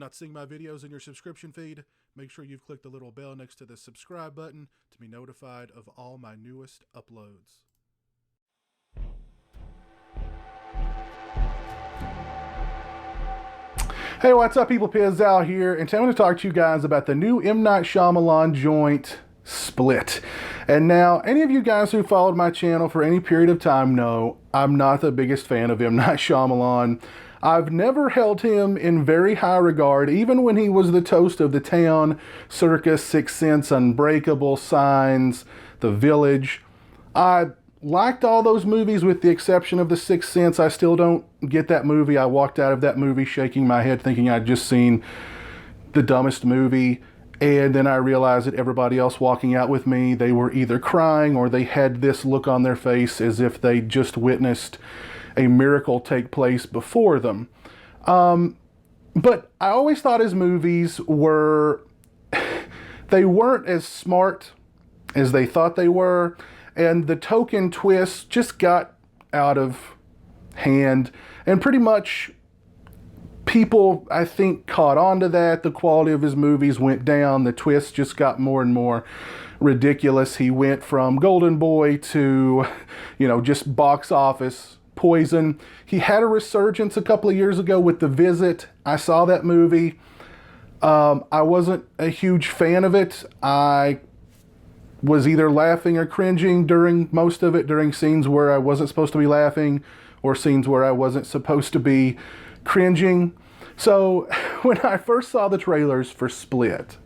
Not seeing my videos in your subscription feed? Make sure you've clicked the little bell next to the subscribe button to be notified of all my newest uploads. Hey, what's up, people? Pizzal here, and today I'm going to talk to you guys about the new M. Night Shyamalan joint, Split. And now, any of you guys who followed my channel for any period of time know I'm not the biggest fan of M. Night Shyamalan. I've never held him in very high regard, even when he was the toast of the town, Circus, Sixth Sense, Unbreakable, Signs, The Village. I liked all those movies with the exception of The Sixth Sense. I still don't get that movie. I walked out of that movie shaking my head thinking I'd just seen the dumbest movie. And then I realized that everybody else walking out with me, they were either crying or they had this look on their face as if they just witnessed a miracle take place before them. But I always thought his movies were, they weren't as smart as they thought they were. And the token twists just got out of hand. And pretty much people, I think, caught on to that. The quality of his movies went down. The twists just got more and more ridiculous. He went from Golden Boy to, just box office poison. He had a resurgence a couple of years ago with The Visit. I saw that movie. I wasn't a huge fan of it. I was either laughing or cringing during most of it, during scenes where I wasn't supposed to be laughing or scenes where I wasn't supposed to be cringing. So when I first saw the trailers for Split,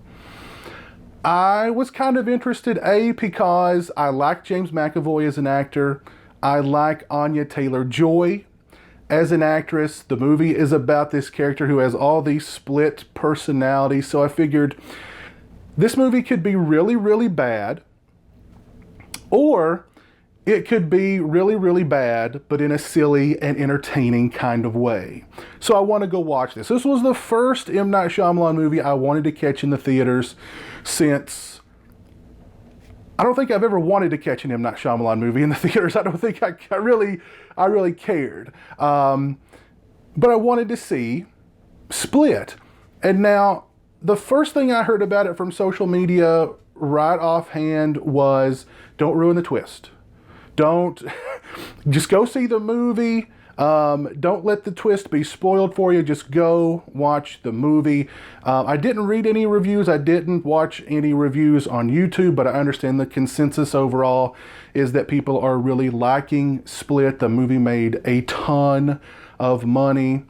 I was kind of interested, because I like James McAvoy as an actor. I like Anya Taylor-Joy as an actress. The movie is about this character who has all these split personalities. So I figured this movie could be really, really bad, or it could be really, really bad, but in a silly and entertaining kind of way. So I want to go watch this. This was the first M. Night Shyamalan movie I wanted to catch in the theaters since, I don't think I've ever wanted to catch an M. Night Shyamalan movie in the theaters. I don't think I really cared. But I wanted to see Split. And now, the first thing I heard about it from social media right offhand was, don't ruin the twist. Don't, just go see the movie. Don't let the twist be spoiled for you. Just go watch the movie. I didn't read any reviews. I didn't watch any reviews on YouTube, but I understand the consensus overall is that people are really liking Split. The movie made a ton of money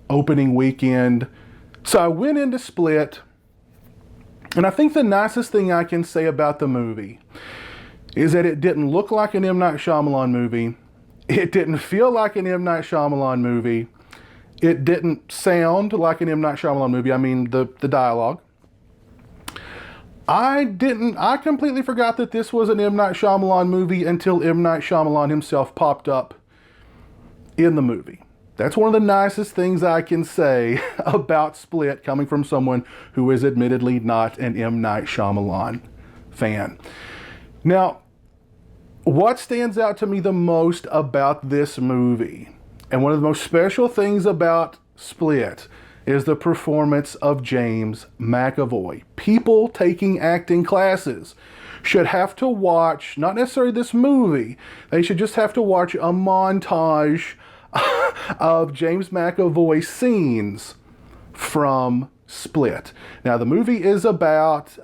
opening weekend. So I went into Split, and I think the nicest thing I can say about the movie is that it didn't look like an M. Night Shyamalan movie. It didn't feel like an M. Night Shyamalan movie. It didn't sound like an M. Night Shyamalan movie. I mean, the dialogue. I completely forgot that this was an M. Night Shyamalan movie until M. Night Shyamalan himself popped up in the movie. That's one of the nicest things I can say about Split, coming from someone who is admittedly not an M. Night Shyamalan fan. Now, what stands out to me the most about this movie, and one of the most special things about Split, is the performance of James McAvoy. People taking acting classes should have to watch, not necessarily this movie, they should just have to watch a montage of James McAvoy scenes from Split. Now, the movie is about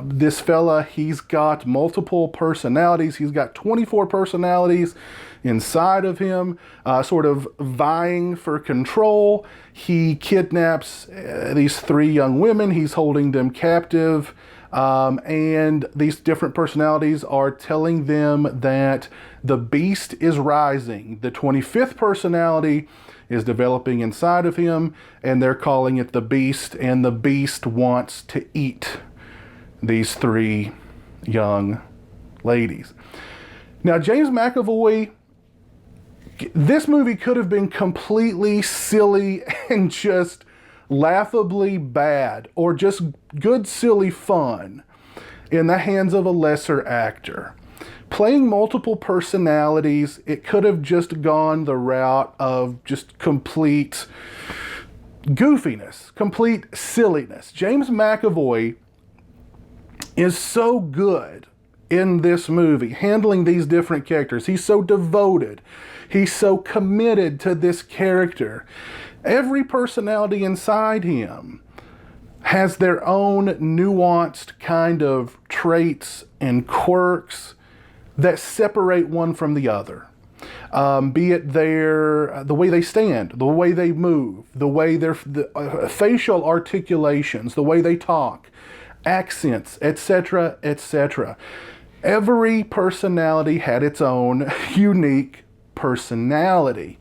this fella. He's got multiple personalities. He's got 24 personalities inside of him, sort of vying for control. He kidnaps these three young women. He's holding them captive. And these different personalities are telling them that the beast is rising. The 25th personality is developing inside of him, and they're calling it the beast, and the beast wants to eat these three young ladies. Now, James McAvoy, this movie could have been completely silly and just laughably bad, or just good, silly fun in the hands of a lesser actor. Playing multiple personalities, it could have just gone the route of just complete goofiness, complete silliness. James McAvoy is so good in this movie, handling these different characters. He's so devoted. He's so committed to this character. Every personality inside him has their own nuanced kind of traits and quirks that separate one from the other. Be it the way they stand, the way they move, the way their facial articulations, the way they talk, accents, etc., etc. Every personality had its own unique personality.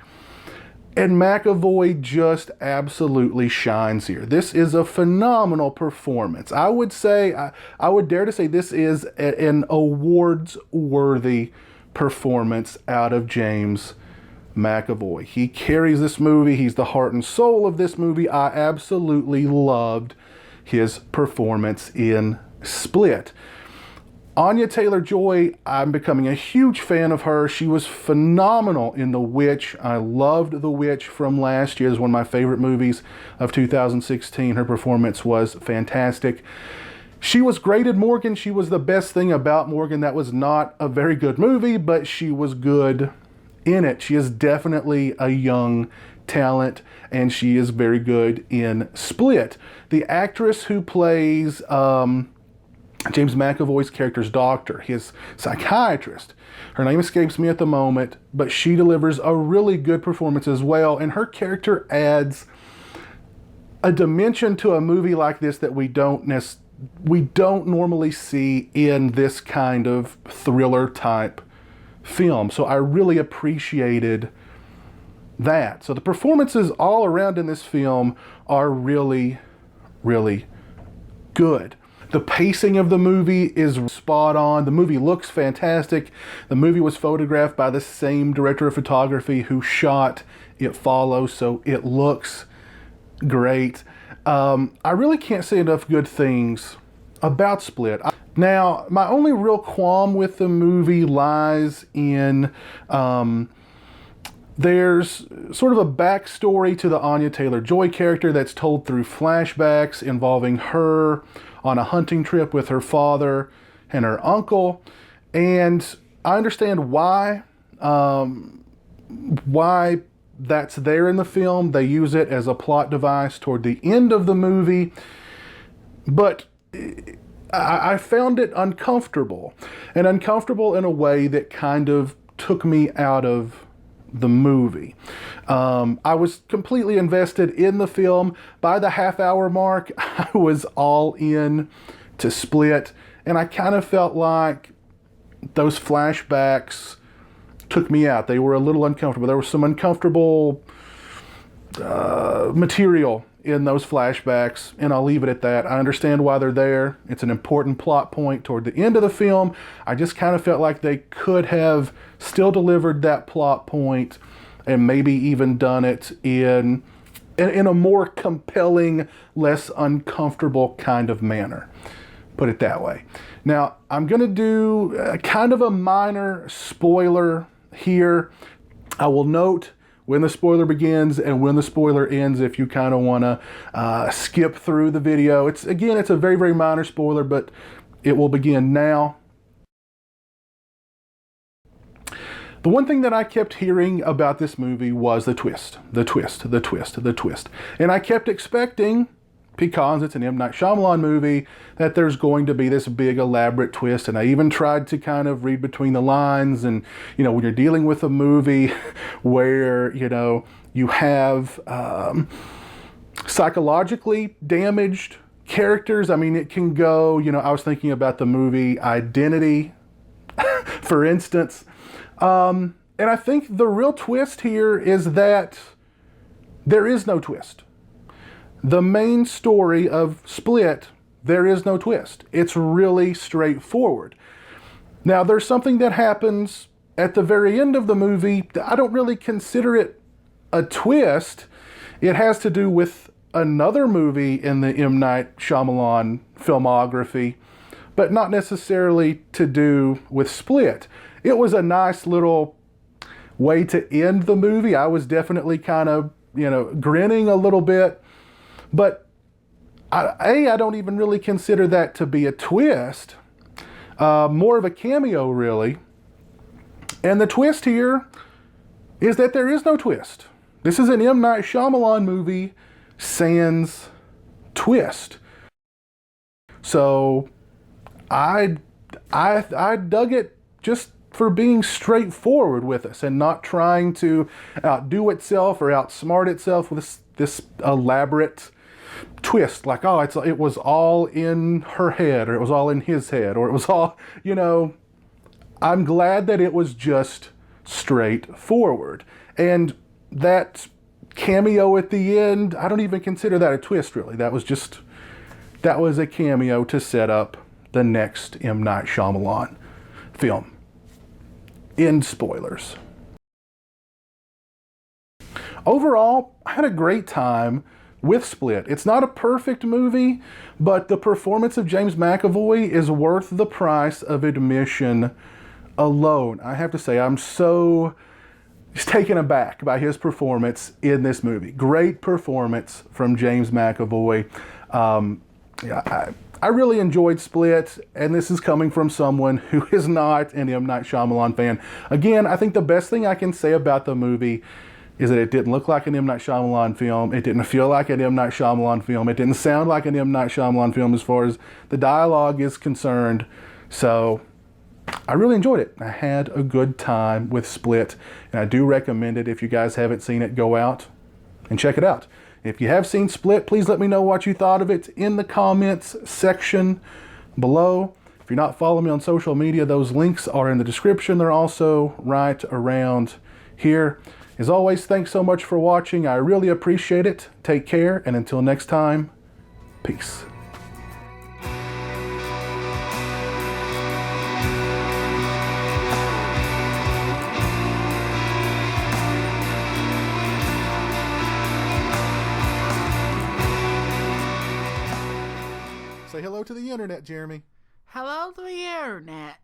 And McAvoy just absolutely shines here. This is a phenomenal performance. I would dare to say this is an awards-worthy performance out of James McAvoy. He carries this movie. He's the heart and soul of this movie. I absolutely loved his performance in Split. Anya Taylor-Joy, I'm becoming a huge fan of her. She was phenomenal in The Witch. I loved The Witch from last year. It was one of my favorite movies of 2016. Her performance was fantastic. She was great in Morgan. She was the best thing about Morgan. That was not a very good movie, but she was good in it. She is definitely a young talent, and she is very good in Split. The actress who plays James McAvoy's character's doctor, his psychiatrist, her name escapes me at the moment, but she delivers a really good performance as well, and her character adds a dimension to a movie like this that we don't normally see in this kind of thriller type film. So I really appreciated that. So the performances all around in this film are really, really good. The pacing of the movie is spot on. The movie looks fantastic. The movie was photographed by the same director of photography who shot It Follows, so it looks great. I really can't say enough good things about Split. Now, my only real qualm with the movie lies in there's sort of a backstory to the Anya Taylor-Joy character that's told through flashbacks involving her on a hunting trip with her father and her uncle. And I understand why that's there in the film. They use it as a plot device toward the end of the movie. But I found it uncomfortable. And uncomfortable in a way that kind of took me out of the movie. I was completely invested in the film. By the half-hour mark, I was all in to Split, and I kind of felt like those flashbacks took me out. They were a little uncomfortable. There was some uncomfortable material in those flashbacks, and I'll leave it at that. I understand why they're there. It's an important plot point toward the end of the film. I just kind of felt like they could have still delivered that plot point and maybe even done it in a more compelling, less uncomfortable kind of manner. Put it that way. Now, I'm going to do kind of a minor spoiler here. I will note when the spoiler begins and when the spoiler ends if you kind of want to skip through the video. It's a very, very minor spoiler, but it will begin now. The one thing that I kept hearing about this movie was the twist, the twist, the twist, the twist. And I kept expecting, because it's an M. Night Shyamalan movie, that there's going to be this big elaborate twist. And I even tried to kind of read between the lines. And, you know, when you're dealing with a movie where, you know, you have psychologically damaged characters, I mean, it can go, you know, I was thinking about the movie Identity, for instance. And I think the real twist here is that there is no twist. The main story of Split, there is no twist. It's really straightforward. Now, there's something that happens at the very end of the movie. I don't really consider it a twist. It has to do with another movie in the M. Night Shyamalan filmography, but not necessarily to do with Split. It was a nice little way to end the movie. I was definitely kind of, you know, grinning a little bit But I don't even really consider that to be a twist. More of a cameo, really. And the twist here is that there is no twist. This is an M. Night Shyamalan movie sans twist. So I dug it just for being straightforward with us and not trying to outdo itself or outsmart itself with this elaborate twist, like, oh, it was all in her head, or it was all in his head, or it was all, I'm glad that it was just straightforward. And that cameo at the end, I don't even consider that a twist, really. That was a cameo to set up the next M. Night Shyamalan film. End spoilers. Overall, I had a great time with Split. It's not a perfect movie, but the performance of James McAvoy is worth the price of admission alone. I have to say, I'm so taken aback by his performance in this movie. Great performance from James McAvoy. I really enjoyed Split, and this is coming from someone who is not an M. Night Shyamalan fan. Again, I think the best thing I can say about the movie is that it didn't look like an M. Night Shyamalan film. It didn't feel like an M. Night Shyamalan film. It didn't sound like an M. Night Shyamalan film as far as the dialogue is concerned. So I really enjoyed it. I had a good time with Split, and I do recommend it. If you guys haven't seen it, go out and check it out. If you have seen Split, please let me know what you thought of it in the comments section below. If you're not following me on social media, those links are in the description. They're also right around here. As always, thanks so much for watching. I really appreciate it. Take care, and until next time, peace. Say hello to the internet, Jeremy. Hello to the internet.